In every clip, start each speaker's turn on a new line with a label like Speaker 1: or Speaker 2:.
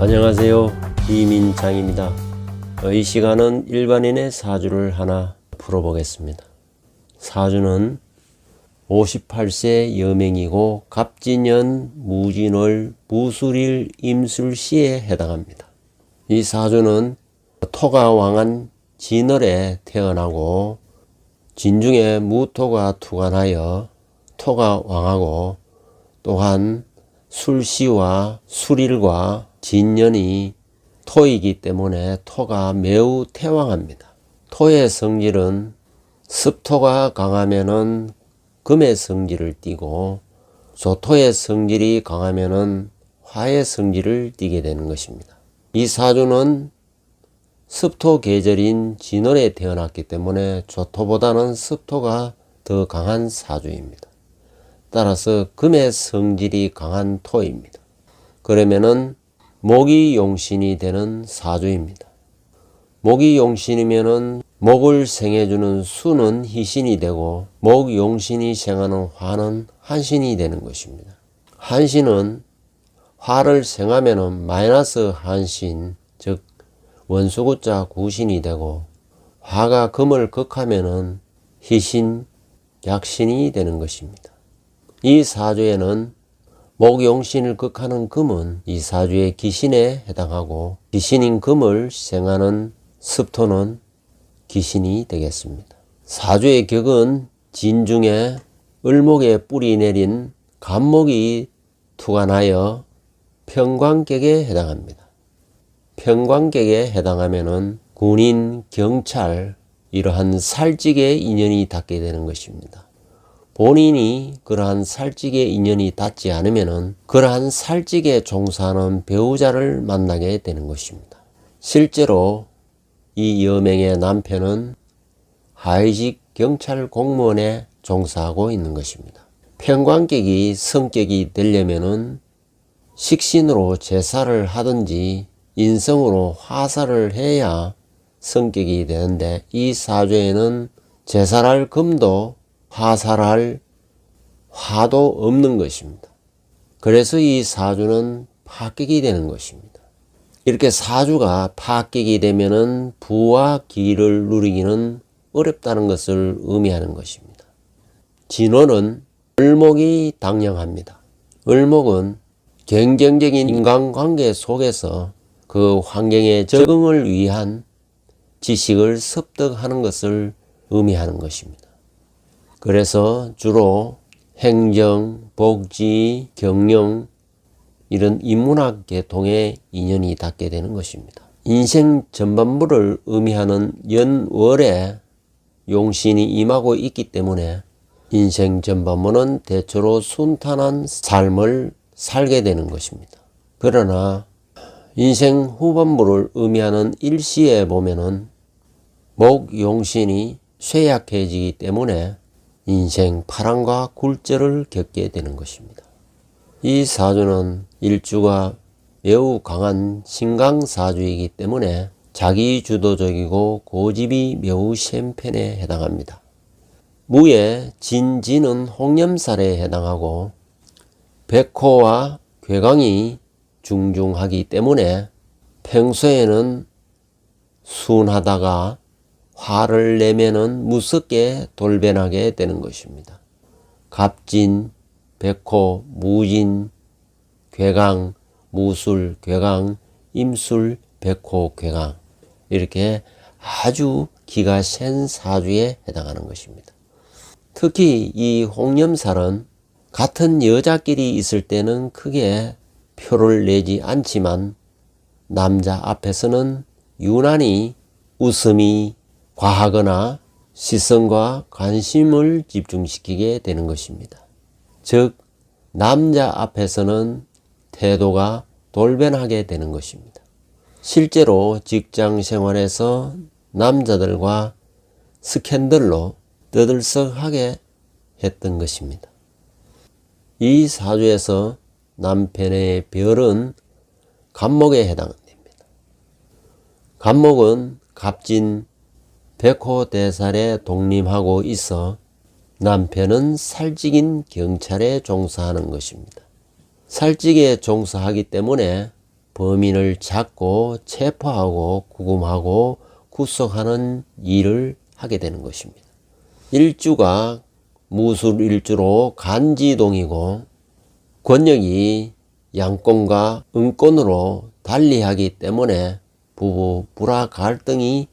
Speaker 1: 안녕하세요. 이민장입니다. 이 시간은 일반인의 사주를 하나 풀어보겠습니다. 사주는 58세 여맹이고 갑진년 무진월 무술일 임술시에 해당합니다. 이 사주는 토가 왕한 진월에 태어나고 진중에 무토가 투관하여 토가 왕하고 또한 술시와 술일과 진년이 토이기 때문에 토가 매우 태왕합니다. 토의 성질은 습토가 강하면은 금의 성질을 띠고 조토의 성질이 강하면은 화의 성질을 띠게 되는 것입니다. 이 사주는 습토 계절인 진월에 태어났기 때문에 조토보다는 습토가 더 강한 사주입니다. 따라서 금의 성질이 강한 토입니다. 그러면은 목이 용신이 되는 사주입니다. 목이 용신이면은 목을 생해주는 수는 희신이 되고 목 용신이 생하는 화는 한신이 되는 것입니다. 한신은 화를 생하면은 마이너스 한신, 즉 원수구자 구신이 되고 화가 금을 극하면은 희신, 약신이 되는 것입니다. 이 사주에는 목용신을 극하는 금은 이 사주의 기신에 해당하고 기신인 금을 생하는 습토는 기신이 되겠습니다. 사주의 격은 진중에 을목에 뿌리 내린 간목이 투관하여 평관격에 해당합니다. 평관격에 해당하면은 군인, 경찰 이러한 살직의 인연이 닿게 되는 것입니다. 본인이 그러한 살직에 인연이 닿지 않으면은 그러한 살직에 종사하는 배우자를 만나게 되는 것입니다. 실제로 이 여명의 남편은 하위직 경찰 공무원에 종사하고 있는 것입니다. 평관격이 성격이 되려면은 식신으로 제사를 하든지 인성으로 화살을 해야 성격이 되는데 이 사주에는 제사할 금도 화살할 화도 없는 것입니다. 그래서 이 사주는 파격이 되는 것입니다. 이렇게 사주가 파격이 되면은 부와 기를 누리기는 어렵다는 것을 의미하는 것입니다. 진월은 을목이 당령합니다. 을목은 경쟁적인 인간관계 속에서 그 환경에 적응을 위한 지식을 습득하는 것을 의미하는 것입니다. 그래서 주로 행정, 복지, 경영 이런 인문학 계통의 인연이 닿게 되는 것입니다. 인생 전반부를 의미하는 연월에 용신이 임하고 있기 때문에 인생 전반부는 대체로 순탄한 삶을 살게 되는 것입니다. 그러나 인생 후반부를 의미하는 일시에 보면은 목 용신이 쇠약해지기 때문에 인생 파랑과 굴절을 겪게 되는 것입니다. 이 사주는 일주가 매우 강한 신강사주이기 때문에 자기주도적이고 고집이 매우 센 편에 해당합니다. 무의 진지는 홍염살에 해당하고 백호와 괴강이 중중하기 때문에 평소에는 순하다가 화를 내면은 무섭게 돌변하게 되는 것입니다. 갑진, 백호, 무진, 괴강, 무술, 괴강, 임술, 백호, 괴강 이렇게 아주 기가 센 사주에 해당하는 것입니다. 특히 이 홍염살은 같은 여자끼리 있을 때는 크게 표를 내지 않지만 남자 앞에서는 유난히 웃음이 과하거나 시선과 관심을 집중시키게 되는 것입니다. 즉 남자 앞에서는 태도가 돌변하게 되는 것입니다. 실제로 직장 생활에서 남자들과 스캔들로 떠들썩하게 했던 것입니다. 이 사주에서 남편의 별은 간목에 해당됩니다. 간목은 갑진, 백호대살에 독림하고 있어 남편은 살직인 경찰에 종사하는 것입니다. 살직에 종사하기 때문에 범인을 잡고 체포하고 구금하고 구속하는 일을 하게 되는 것입니다. 일주가 무술일주로 간지동이고 권력이 양권과 은권으로 달리하기 때문에 부부 불화 갈등이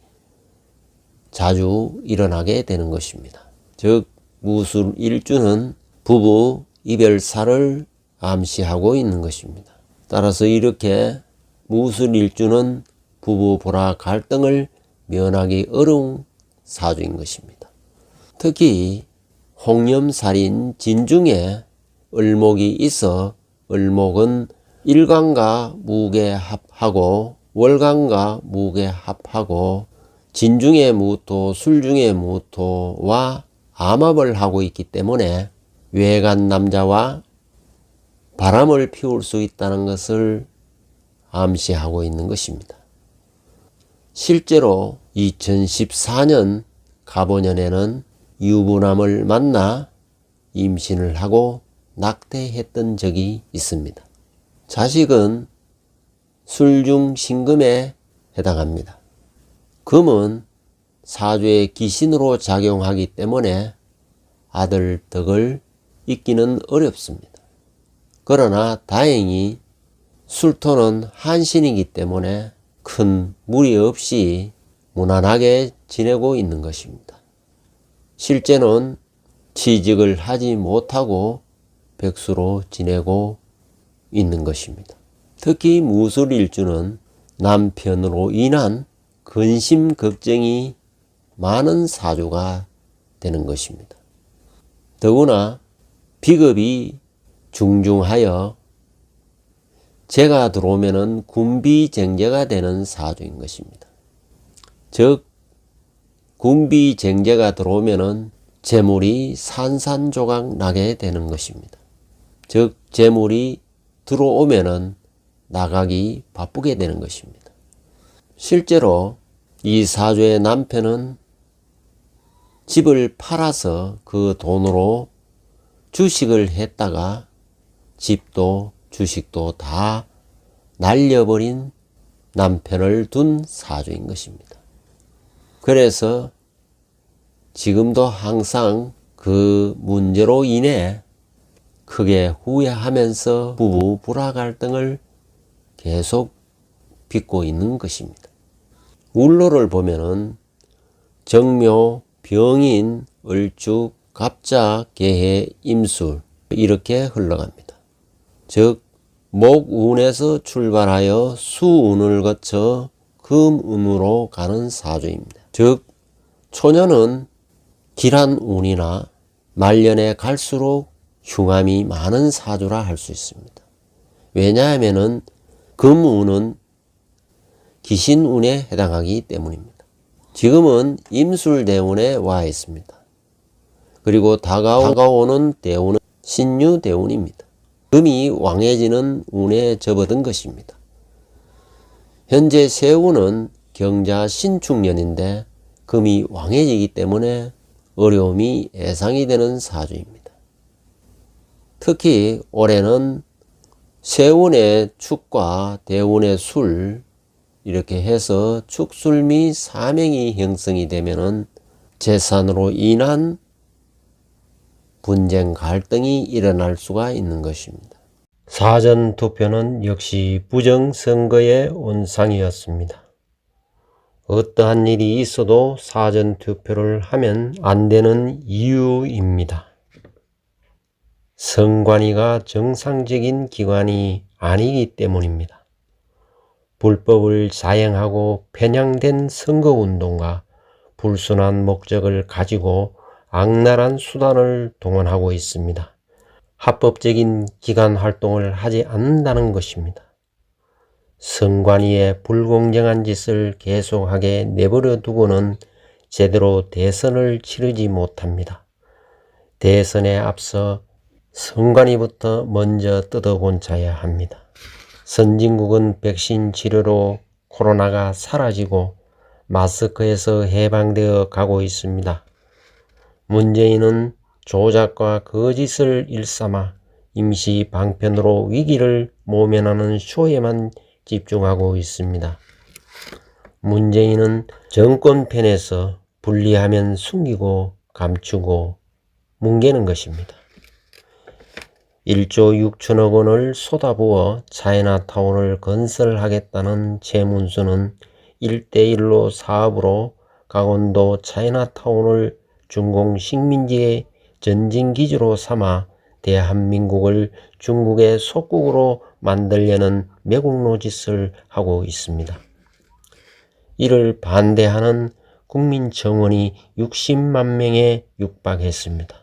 Speaker 1: 자주 일어나게 되는 것입니다. 즉 무술일주는 부부 이별사를 암시하고 있는 것입니다. 따라서 이렇게 무술일주는 부부 불화 갈등을 면하기 어려운 사주인 것입니다. 특히 홍염살인 진중에 을목이 있어 을목은 일간과 무게 합하고 월간과 무게 합하고 진중의 무토, 술중의 무토와 암합을 하고 있기 때문에 외간 남자와 바람을 피울 수 있다는 것을 암시하고 있는 것입니다. 실제로 2014년 갑오년에는 유부남을 만나 임신을 하고 낙태했던 적이 있습니다. 자식은 술중 신금에 해당합니다. 금은 사주의 기신으로 작용하기 때문에 아들 덕을 잇기는 어렵습니다. 그러나 다행히 술토는 한신이기 때문에 큰 무리 없이 무난하게 지내고 있는 것입니다. 실제는 취직을 하지 못하고 백수로 지내고 있는 것입니다. 특히 무술일주는 남편으로 인한 근심 걱정이 많은 사주가 되는 것입니다. 더구나 비겁이 중중하여 재가 들어오면은 군비쟁제가 되는 사주인 것입니다. 즉 군비쟁제가 들어오면은 재물이 산산조각 나게 되는 것입니다. 즉 재물이 들어오면은 나가기 바쁘게 되는 것입니다. 실제로 이 사주의 남편은 집을 팔아서 그 돈으로 주식을 했다가 집도 주식도 다 날려버린 남편을 둔 사주인 것입니다. 그래서 지금도 항상 그 문제로 인해 크게 후회하면서 부부 불화 갈등을 계속 빚고 있는 것입니다. 울로를 보면은 정묘, 병인, 을축, 갑자, 계해, 임술 이렇게 흘러갑니다. 즉 목운에서 출발하여 수운을 거쳐 금운으로 가는 사주입니다. 즉 초년은 길한 운이나 말년에 갈수록 흉함이 많은 사주라 할 수 있습니다. 왜냐하면 금운은 기신운에 해당하기 때문입니다. 지금은 임술대운에 와 있습니다. 그리고 다가오는 대운은 신유대운입니다. 금이 왕해지는 운에 접어든 것입니다. 현재 세운은 경자 신축년인데 금이 왕해지기 때문에 어려움이 예상이 되는 사주입니다. 특히 올해는 세운의 축과 대운의 술 이렇게 해서 축술 및 사명이 형성이 되면은 재산으로 인한 분쟁 갈등이 일어날 수가 있는 것입니다. 사전투표는 역시 부정선거의 온상이었습니다. 어떠한 일이 있어도 사전투표를 하면 안 되는 이유입니다. 선관위가 정상적인 기관이 아니기 때문입니다. 불법을 자행하고 편향된 선거운동과 불순한 목적을 가지고 악랄한 수단을 동원하고 있습니다. 합법적인 기관 활동을 하지 않는다는 것입니다. 선관위의 불공정한 짓을 계속하게 내버려 두고는 제대로 대선을 치르지 못합니다. 대선에 앞서 선관위부터 먼저 뜯어곤차야 합니다. 선진국은 백신 치료로 코로나가 사라지고 마스크에서 해방되어 가고 있습니다. 문재인은 조작과 거짓을 일삼아 임시 방편으로 위기를 모면하는 쇼에만 집중하고 있습니다. 문재인은 정권편에서 분리하면 숨기고 감추고 뭉개는 것입니다. 1조 6천억 원을 쏟아부어 차이나타운을 건설하겠다는 최문수는 1대1로 사업으로 강원도 차이나타운을 중공식민지의 전진기지로 삼아 대한민국을 중국의 속국으로 만들려는 매국노 짓을 하고 있습니다. 이를 반대하는 국민청원이 60만 명에 육박했습니다.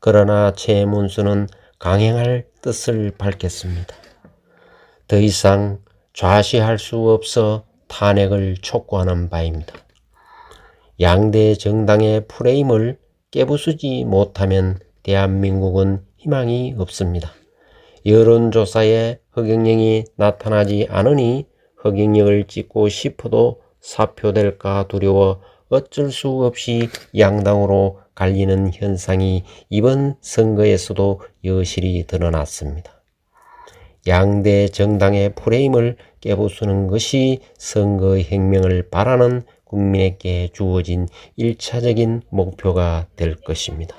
Speaker 1: 그러나 최문수는 강행할 뜻을 밝혔습니다. 더 이상 좌시할 수 없어 탄핵을 촉구하는 바입니다. 양대 정당의 프레임을 깨부수지 못하면 대한민국은 희망이 없습니다. 여론조사에 허경영이 나타나지 않으니 허경영을 찍고 싶어도 사표될까 두려워 어쩔 수 없이 양당으로 갈리는 현상이 이번 선거에서도 여실히 드러났습니다. 양대 정당의 프레임을 깨부수는 것이 선거혁명을 바라는 국민에게 주어진 1차적인 목표가 될 것입니다.